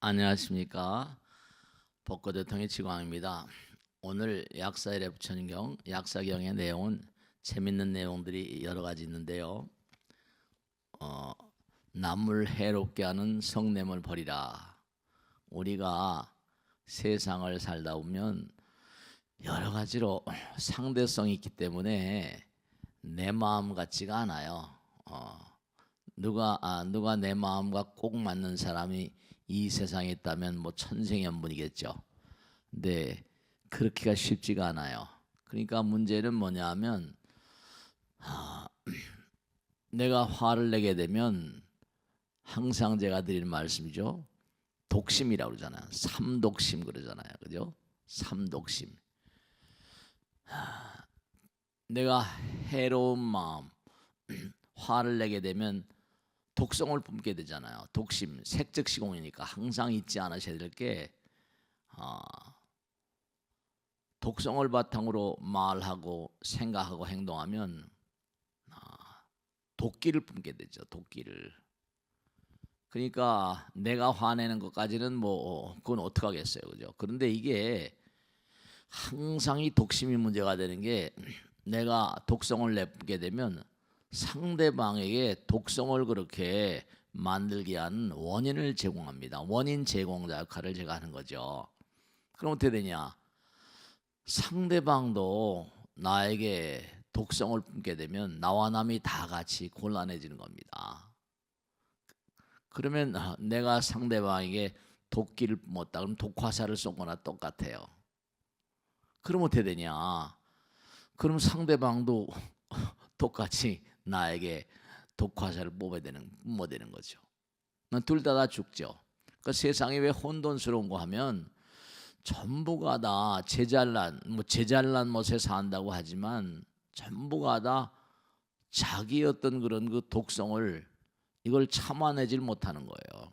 안녕하십니까. 법거대통의 지광입니다. 오늘 약사일의 부처님경 약사경의 내용은 재밌는 내용들이 여러 가지 있는데요. 남을 해롭게 하는 성냄을 버리라. 우리가 세상을 살다 보면 여러 가지로 상대성이 있기 때문에 내 마음 같지가 않아요. 누가 내 마음과 꼭 맞는 사람이 이 세상에 있다면 뭐 천생연분이겠죠. 근데 그렇게가 쉽지가 않아요. 그러니까 문제는 뭐냐면 내가 화를 내게 되면 항상 제가 드리는 말씀이죠. 독심이라고 그러잖아요. 삼독심 그러잖아요. 그죠? 삼독심. 내가 해로운 마음, 화를 내게 되면 독성을 뿜게 되잖아요. 독심, 색즉시공이니까 항상 잊지 않으셔야 될 게 독성을 바탕으로 말하고 생각하고 행동하면 도끼를 뿜게 되죠. 도끼를. 그러니까 내가 화내는 것까지는 뭐 그건 어떻게 하겠어요. 그죠? 그런데 이게 항상 이 독심이 문제가 되는 게 내가 독성을 내뿜게 되면 상대방에게 독성을 그렇게 만들게 하는 원인을 제공합니다. 원인 제공자 역할을 제가 하는 거죠. 그럼 어떻게 되냐? 상대방도 나에게 독성을 뿜게 되면 나와 남이 다 같이 곤란해지는 겁니다. 그러면 내가 상대방에게 도끼를 뿜었다 그럼 독화살을 쏜거나 똑같아요. 그럼 어떻게 되냐? 그럼 상대방도 똑같이 나에게 독화살을 뿜어대는 거죠. 둘 다 죽죠. 그러니까 세상에 왜 혼돈스러운 거 하면 전부가 다 제잘난 못에 산다고 하지만 전부가 다 자기 어떤 그런 그 독성을 이걸 참아내질 못하는 거예요.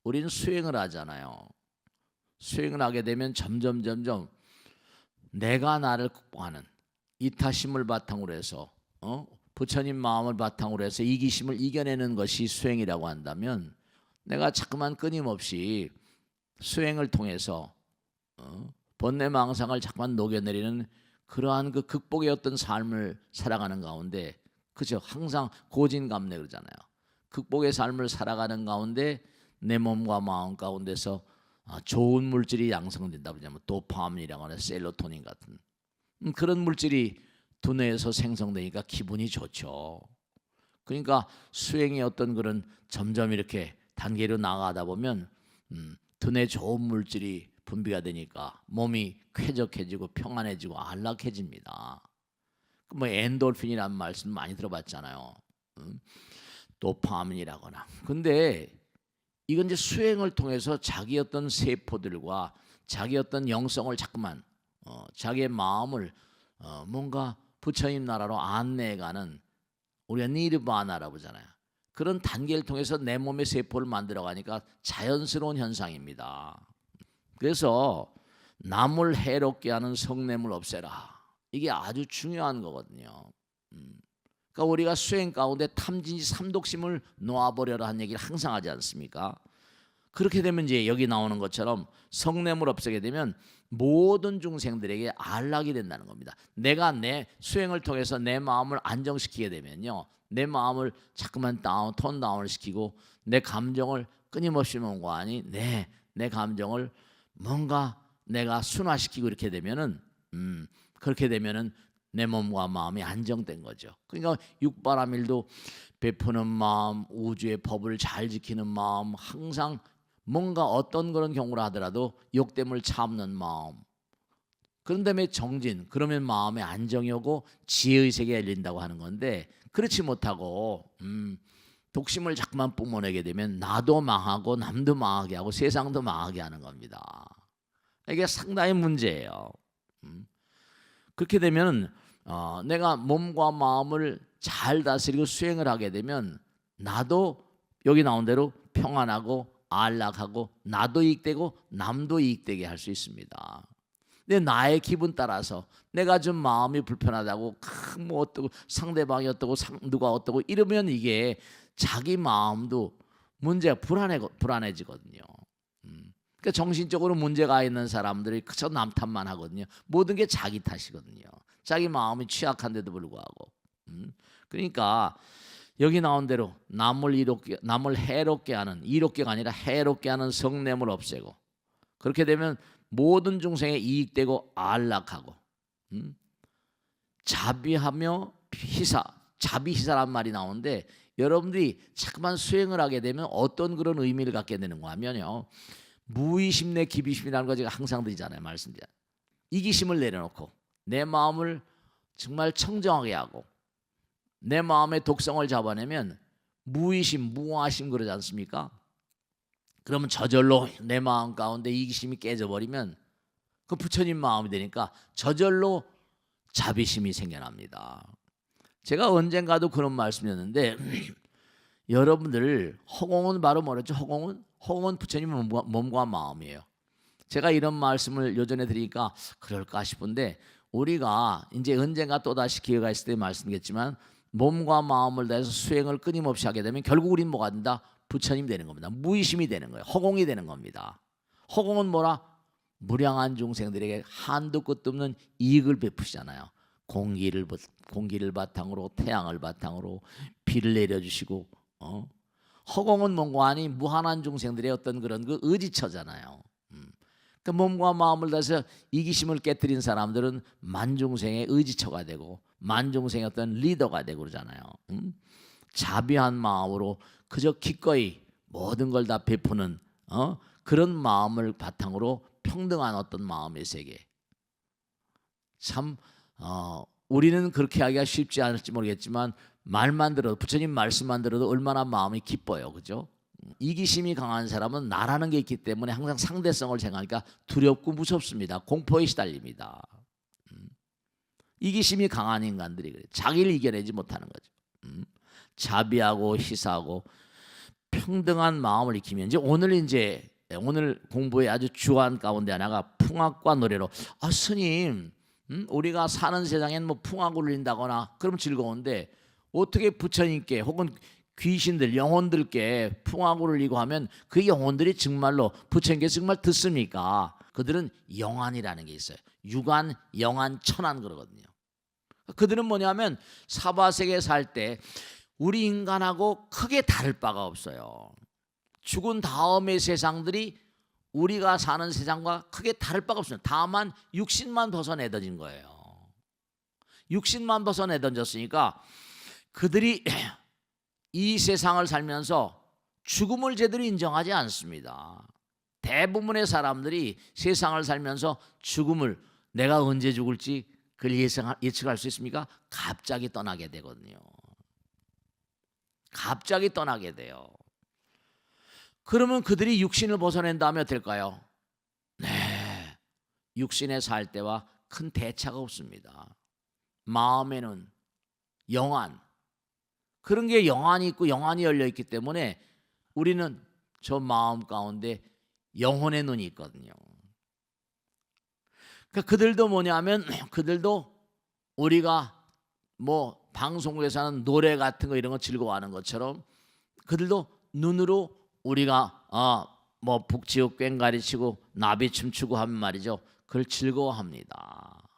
우리는 수행을 하잖아요. 수행을 하게 되면 점점 내가 나를 극복하는 이타심을 바탕으로 해서 부처님 마음을 바탕으로 해서 이기심을 이겨내는 것이 수행이라고 한다면 내가 자꾸만 끊임없이 수행을 통해서 번뇌망상을 자꾸만 녹여내리는 그러한 그 극복의 어떤 삶을 살아가는 가운데 그죠? 항상 고진감래 그러잖아요. 극복의 삶을 살아가는 가운데 내 몸과 마음 가운데서 좋은 물질이 양성된다 그러냐면 도파민이라거나 셀로토닌 같은 그런 물질이 두뇌에서 생성되니까 기분이 좋죠. 그러니까 수행의 어떤 그런 점점 이렇게 단계로 나아가다 보면 두뇌 좋은 물질이 분비가 되니까 몸이 쾌적해지고 평안해지고 안락해집니다. 뭐 엔돌핀이라는 말씀 많이 들어봤잖아요. 도파민이라거나. 근데 이건 이제 수행을 통해서 자기 어떤 세포들과 자기 어떤 영성을 자꾸만 자기의 마음을 뭔가 부처님 나라로 안내해가는 우리가 니르바나라고 하잖아요. 그런 단계를 통해서 내 몸의 세포를 만들어가니까 자연스러운 현상입니다. 그래서 남을 해롭게 하는 성냄을 없애라. 이게 아주 중요한 거거든요. 그러니까 우리가 수행 가운데 탐진지 삼독심을 놓아버려라 하는 얘기를 항상 하지 않습니까? 그렇게 되면 이제 여기 나오는 것처럼 성냄을 없애게 되면 모든 중생들에게 안락이 된다는 겁니다. 내가 내 수행을 통해서 내 마음을 안정시키게 되면요, 내 마음을 자꾸만 톤 다운을 시키고 내 감정을 끊임없이 뭔가하니 내 감정을 뭔가 내가 순화시키고 이렇게 되면은 그렇게 되면은 내 몸과 마음이 안정된 거죠. 그러니까 육바라밀도 베푸는 마음, 우주의 법을 잘 지키는 마음, 항상 뭔가 어떤 그런 경우라 하더라도 욕됨을 참는 마음. 그런 다음에 정진, 그러면 마음의 안정이 오고 지혜의 세계가 열린다고 하는 건데 그렇지 못하고 독심을 자꾸만 뿜어내게 되면 나도 망하고 남도 망하게 하고 세상도 망하게 하는 겁니다. 이게 상당히 문제예요. 그렇게 되면 내가 몸과 마음을 잘 다스리고 수행을 하게 되면 나도 여기 나온 대로 평안하고 안락하고 나도 이익되고 남도 이익되게 할 수 있습니다. 근데 나의 기분 따라서 내가 좀 마음이 불편하다고 뭐 어떠고 상대방이 어떠고 누가 어떠고 이러면 이게 자기 마음도 문제가 불안해지거든요. 그러니까 정신적으로 문제가 있는 사람들이 그저 남 탓만 하거든요. 모든 게 자기 탓이거든요. 자기 마음이 취약한데도 불구하고. 그러니까 여기 나온 대로 남을 해롭게 하는, 이롭게가 아니라 해롭게 하는 성냄을 없애고, 그렇게 되면 모든 중생에 이익되고 안락하고, 자비하며 희사, 자비희사란 말이 나오는데, 여러분들이 자꾸만 수행을 하게 되면 어떤 그런 의미를 갖게 되는가 하면요, 무의심 내 기비심이라는 거 제가 항상 드리잖아요. 말씀드려요. 이기심을 내려놓고 내 마음을 정말 청정하게 하고 내 마음의 독성을 잡아내면 무의심, 무아심 그러지 않습니까? 그러면 저절로 내 마음 가운데 이기심이 깨져버리면 그 부처님 마음이 되니까 저절로 자비심이 생겨납니다. 제가 언젠가도 그런 말씀이었는데 여러분들 허공은 바로 뭐랬죠? 허공은 부처님의 몸과 마음이에요. 제가 이런 말씀을 요전에 드리니까 그럴까 싶은데 우리가 이제 언젠가 또다시 기회가 있을 때 말씀드리겠지만 몸과 마음을 다해서 수행을 끊임없이 하게 되면 결국 우리는 뭐가 된다? 부처님 되는 겁니다. 무의심이 되는 거예요. 허공이 되는 겁니다. 허공은 뭐라? 무량한 중생들에게 한도 끝도 없는 이익을 베푸시잖아요. 공기를 바탕으로 태양을 바탕으로 비를 내려주시고 허공은 뭔가 아니 무한한 중생들의 어떤 그런 그 의지처잖아요. 그 몸과 마음을 다해서 이기심을 깨뜨린 사람들은 만중생의 의지처가 되고 만중생의 어떤 리더가 되고 그러잖아요. 자비한 마음으로 그저 기꺼이 모든 걸 다 베푸는 그런 마음을 바탕으로 평등한 어떤 마음의 세계. 참 우리는 그렇게 하기가 쉽지 않을지 모르겠지만 말만 들어도 부처님 말씀만 들어도 얼마나 마음이 기뻐요. 그죠? 이기심이 강한 사람은 나라는 게 있기 때문에 항상 상대성을 생각하니까 두렵고 무섭습니다. 공포에 시달립니다. 이기심이 강한 인간들이 그래요. 자기를 이겨내지 못하는 거죠. 자비하고 희사하고 평등한 마음을 익히면 오늘 공부의 아주 주안 가운데 하나가 풍악과 노래로 스님 우리가 사는 세상엔 뭐 풍악을 울린다거나 그럼 즐거운데 어떻게 부처님께 혹은 귀신들 영혼들께 풍악을 울리고 하면 그 영혼들이 정말로 부처님께서 정말 듣습니까? 그들은 영안이라는 게 있어요. 유관, 영안, 천안 그러거든요. 그들은 뭐냐면 사바세계에 살 때 우리 인간하고 크게 다를 바가 없어요. 죽은 다음의 세상들이 우리가 사는 세상과 크게 다를 바가 없습니다. 다만 육신만 벗어내던진 거예요. 육신만 벗어내던졌으니까 그들이 이 세상을 살면서 죽음을 제대로 인정하지 않습니다. 대부분의 사람들이 세상을 살면서 죽음을 내가 언제 죽을지 그걸 예측할 수 있습니까? 갑자기 떠나게 되거든요. 갑자기 떠나게 돼요. 그러면 그들이 육신을 벗어낸 다음에 어떨까요? 네, 육신에 살 때와 큰 대차가 없습니다. 마음에는 영안, 그런 게 영안이 있고 영안이 열려 있기 때문에 우리는 저 마음 가운데 영혼의 눈이 있거든요. 그러니까 그들도 뭐냐면 그들도 우리가 뭐 방송국에서 하는 노래 같은 거 이런 거 즐거워하는 것처럼 그들도 눈으로 우리가 뭐 북치고 꽹가리치고 나비 춤추고 하면 말이죠. 그걸 즐거워합니다.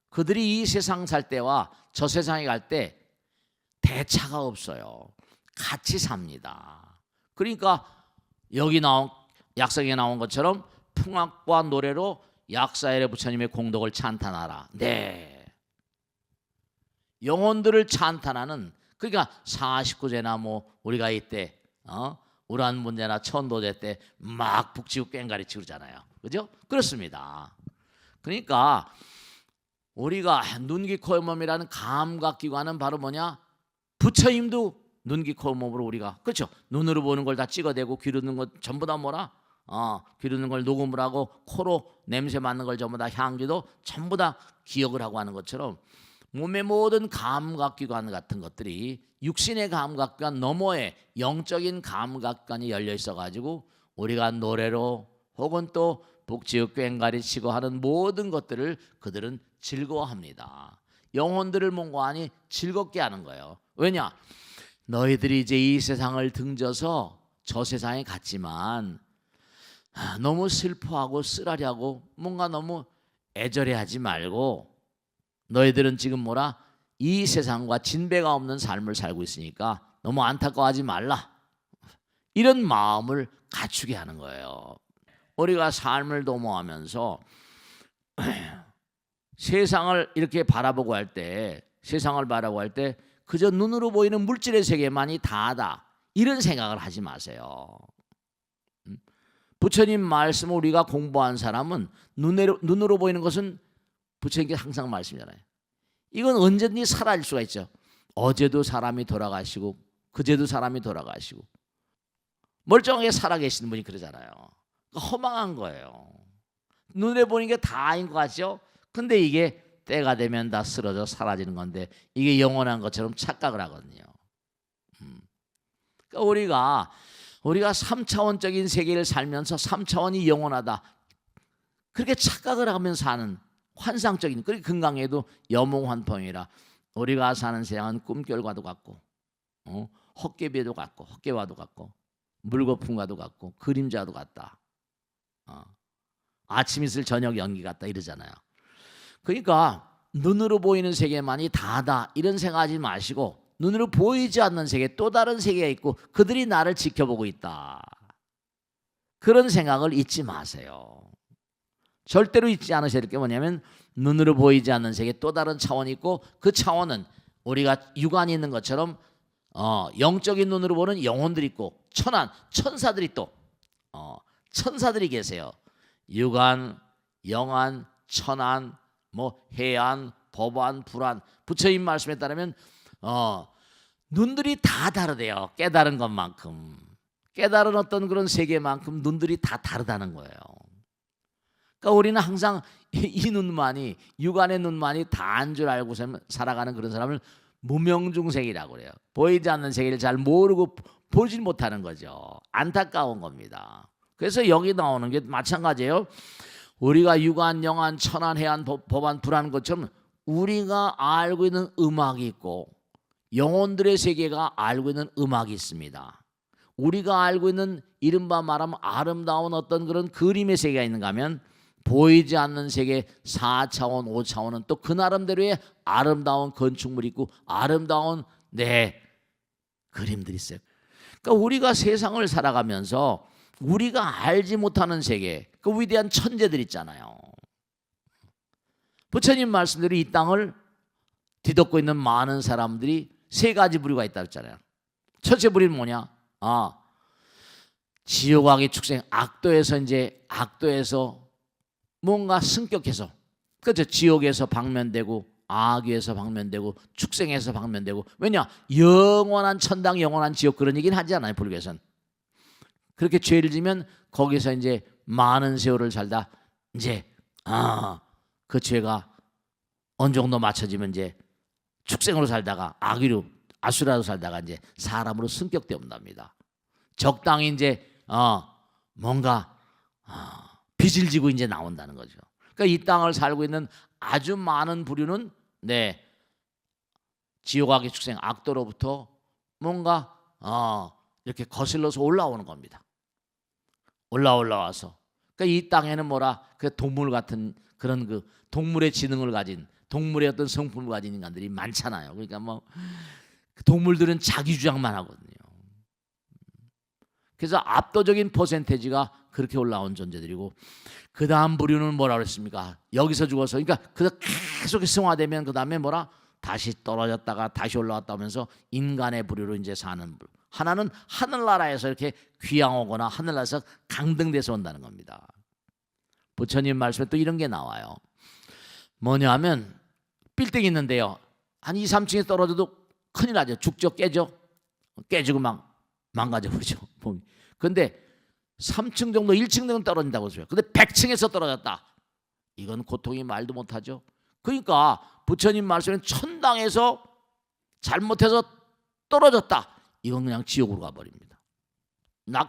그들이 이 세상 살 때와 저 세상에 갈 때 대차가 없어요. 같이 삽니다. 그러니까 여기 나온 약성에 나온 것처럼 풍악과 노래로 약사엘의 부처님의 공덕을 찬탄하라. 네. 영혼들을 찬탄하는 그러니까 49제나 뭐 우리가 이때 우란문제나 천도제 때 막 북치고 꽹가리치고 그러잖아요. 그죠? 그렇습니다. 그러니까 우리가 눈, 귀, 코, 몸이라는 감각기관은 바로 뭐냐? 부처님도 눈, 귀, 코, 몸으로 우리가 그렇죠? 눈으로 보는 걸 다 찍어대고 귀로 듣는 것 전부 다 뭐라? 귀로 듣는 걸 녹음을 하고 코로 냄새 맡는 걸 전부 다 향기도 전부 다 기억을 하고 하는 것처럼 몸의 모든 감각기관 같은 것들이 육신의 감각기관 너머에 영적인 감각기관이 열려 있어가지고 우리가 노래로 혹은 또 북치고 꽹가리치고 하는 모든 것들을 그들은 즐거워합니다. 영혼들을 몽고하니 즐겁게 하는 거예요. 왜냐? 너희들이 이제 이 세상을 등져서 저 세상에 갔지만 너무 슬퍼하고 쓰라리하고 뭔가 너무 애절해하지 말고 너희들은 지금 뭐라 이 세상과 진배가 없는 삶을 살고 있으니까 너무 안타까워하지 말라. 이런 마음을 갖추게 하는 거예요. 우리가 삶을 도모하면서 세상을 이렇게 바라보고 할 때, 세상을 바라보고 할 때 그저 눈으로 보이는 물질의 세계만이 다다, 이런 생각을 하지 마세요. 부처님 말씀을 우리가 공부한 사람은 눈으로 보이는 것은 부처님께 항상 말씀이잖아요. 이건 언제든지 사라질 수가 있죠. 어제도 사람이 돌아가시고 그제도 사람이 돌아가시고 멀쩡하게 살아계시는 분이 그러잖아요. 허망한 거예요. 눈에 보이는 게 다인 것 같죠. 근데 이게 때가 되면 다 쓰러져 사라지는 건데 이게 영원한 것처럼 착각을 하거든요. 그러니까 우리가 3차원적인 세계를 살면서 3차원이 영원하다, 그렇게 착각을 하면서 사는 환상적인, 그렇게 건강에도 여몽환풍이라 우리가 사는 세상은 꿈결과도 같고 헛개비도 같고 헛개와도 같고 물거품과도 같고 그림자도 같다. 아침 이슬 저녁 연기 같다 이러잖아요. 그러니까 눈으로 보이는 세계만이 다다 이런 생각하지 마시고 눈으로 보이지 않는 세계, 또 다른 세계가 있고 그들이 나를 지켜보고 있다, 그런 생각을 잊지 마세요. 절대로 잊지 않으셔야 될 게 뭐냐면 눈으로 보이지 않는 세계, 또 다른 차원이 있고 그 차원은 우리가 육안이 있는 것처럼 영적인 눈으로 보는 영혼들이 있고 천사들이 또 천사들이 계세요. 육안, 영안, 천안, 뭐 해안, 법안, 불안. 부처님 말씀에 따르면 눈들이 다 다르대요. 깨달은 것만큼, 깨달은 어떤 그런 세계만큼 눈들이 다 다르다는 거예요. 그러니까 우리는 항상 이 눈만이, 육안의 눈만이 다인 줄 알고 살아가는 그런 사람을 무명중생이라고 그래요. 보이지 않는 세계를 잘 모르고 보지 못하는 거죠. 안타까운 겁니다. 그래서 여기 나오는 게 마찬가지예요. 우리가 육안, 영안, 천안, 해안, 법안, 불안 것처럼 우리가 알고 있는 음악이 있고 영혼들의 세계가 알고 있는 음악이 있습니다. 우리가 알고 있는 이른바 말하면 아름다운 어떤 그런 그림의 세계가 있는가 하면 보이지 않는 세계 4차원, 5차원은 또 그 나름대로의 아름다운 건축물이 있고 아름다운 그림들이 있어요. 그러니까 우리가 세상을 살아가면서 우리가 알지 못하는 세계, 그 위대한 천재들 있잖아요. 부처님 말씀대로 이 땅을 뒤덮고 있는 많은 사람들이 세 가지 부류가 있다고 했잖아요. 첫째 부류는 뭐냐? 지옥악의 축생, 악도에서 뭔가 승격해서, 그렇죠? 지옥에서 방면되고 악에서 방면되고 축생에서 방면되고. 왜냐? 영원한 천당, 영원한 지옥 그런 얘기는 하지 않아요, 불교에서는. 그렇게 죄를 지면 거기서 이제 많은 세월을 살다 이제 그 죄가 어느 정도 맞춰지면 이제 축생으로 살다가 악의로 아수라로 살다가 이제 사람으로 승격되어 온답니다. 적당히 이제 뭔가 빚을 지고 이제 나온다는 거죠. 그러니까 이 땅을 살고 있는 아주 많은 부류는 지옥악의 축생 악도로부터 뭔가 이렇게 거슬러서 올라오는 겁니다. 올라와서 그러니까 이 땅에는 그 동물 같은 그런 그 동물의 지능을 가진, 동물의 어떤 성품을 가진 인간들이 많잖아요. 그러니까 동물들은 자기 주장만 하거든요. 그래서 압도적인 퍼센테이지가 그렇게 올라온 존재들이고, 그 다음 부류는 뭐라 그랬습니까? 여기서 죽어서, 그러니까 계속 승화되면 그 다음에 다시 떨어졌다가 다시 올라왔다 하면서 인간의 부류로 이제 사는 부류. 하나는 하늘나라에서 이렇게 귀양오거나 하늘나라에서 강등돼서 온다는 겁니다. 부처님 말씀에 또 이런 게 나와요. 뭐냐면 빌딩 있는데요, 한 2, 3층에 떨어져도 큰일 나죠. 죽죠, 깨지고 막 망가져 버리죠. 그런데 3층 정도, 1층 정도 떨어진다고 해요. 근데 100층에서 떨어졌다. 이건 고통이 말도 못하죠. 그러니까 부처님 말씀은 천당에서 잘못해서 떨어졌다, 이건 그냥 지옥으로 가버립니다.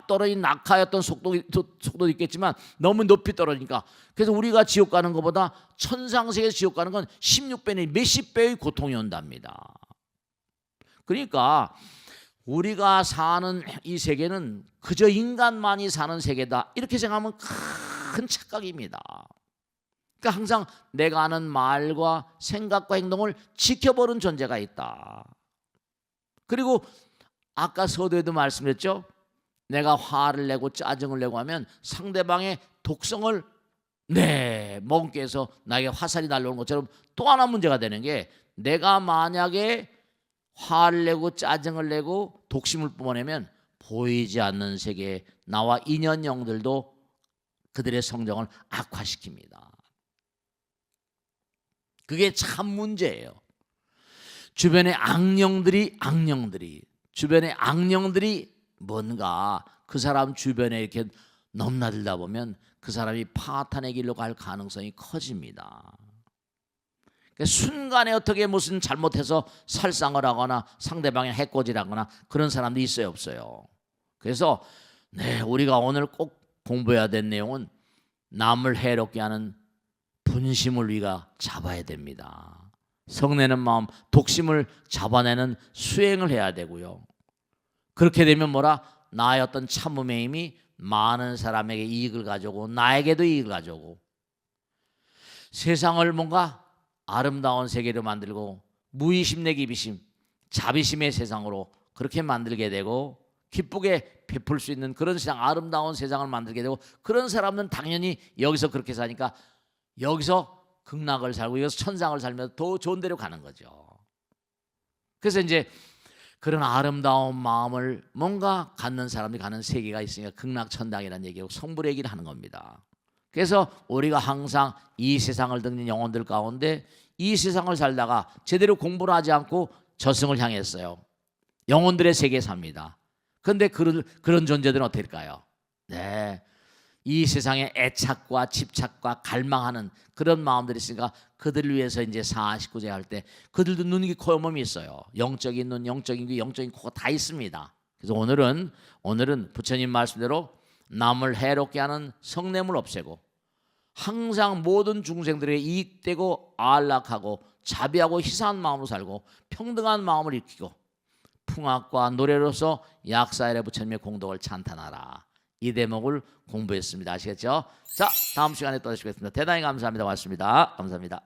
떨어진 낙하였던 속도도 있겠지만 너무 높이 떨어지니까. 그래서 우리가 지옥 가는 것보다 천상세계에서 지옥 가는 건 16배나 몇십 배의 고통이 온답니다. 그러니까 우리가 사는 이 세계는 그저 인간만이 사는 세계다 이렇게 생각하면 큰 착각입니다. 그러니까 항상 내가 하는 말과 생각과 행동을 지켜보는 존재가 있다. 그리고 아까 서두에도 말씀드렸죠. 내가 화를 내고 짜증을 내고 하면 상대방의 독성을 먹게 해서 나에게 화살이 날라오는 것처럼 또 하나 문제가 되는 게 내가 만약에 화를 내고 짜증을 내고 독심을 뿜어내면 보이지 않는 세계에 나와 인연영들도 그들의 성정을 악화시킵니다. 그게 참 문제예요. 주변의 악령들이 뭔가 그 사람 주변에 이렇게 넘나들다 보면 그 사람이 파탄의 길로 갈 가능성이 커집니다. 그러니까 순간에 어떻게 무슨 잘못해서 살상을 하거나 상대방의 해코지를 그런 사람도 있어요, 없어요? 그래서 우리가 오늘 꼭 공부해야 될 내용은 남을 해롭게 하는 분심을 우리가 잡아야 됩니다. 성내는 마음, 독심을 잡아내는 수행을 해야 되고요. 그렇게 되면 나의 어떤 참음의 힘이 많은 사람에게 이익을 가져오고 나에게도 이익을 가져오고 세상을 뭔가 아름다운 세계로 만들고 무의심 내 기비심, 자비심의 세상으로 그렇게 만들게 되고 기쁘게 베풀 수 있는 그런 세상, 아름다운 세상을 만들게 되고 그런 사람은 당연히 여기서 그렇게 사니까 여기서 극락을 살고 여기서 천상을 살면서 더 좋은 데로 가는 거죠. 그래서 이제 그런 아름다운 마음을 뭔가 갖는 사람이 가는 세계가 있으니까 극락천당이라는 얘기고 성불의 얘기를 하는 겁니다. 그래서 우리가 항상 이 세상을 듣는 영혼들 가운데 이 세상을 살다가 제대로 공부를 하지 않고 저승을 향했어요. 영혼들의 세계에 삽니다. 그런데 그런 존재들은 어떻게 될까요? 이 세상에 애착과 집착과 갈망하는 그런 마음들이 있으니까 그들을 위해서 이제 49제 할 때 그들도 눈이 코 몸이 있어요. 영적인 눈, 영적인 귀, 영적인 코가 다 있습니다. 그래서 오늘은 부처님 말씀대로 남을 해롭게 하는 성냄을 없애고 항상 모든 중생들에게 이익되고 안락하고 자비하고 희사한 마음으로 살고 평등한 마음을 익히고 풍악과 노래로서 약사일의 부처님의 공덕을 찬탄하라. 이 대목을 공부했습니다. 아시겠죠? 자, 다음 시간에 또 뵙겠습니다. 대단히 감사합니다. 고맙습니다. 감사합니다.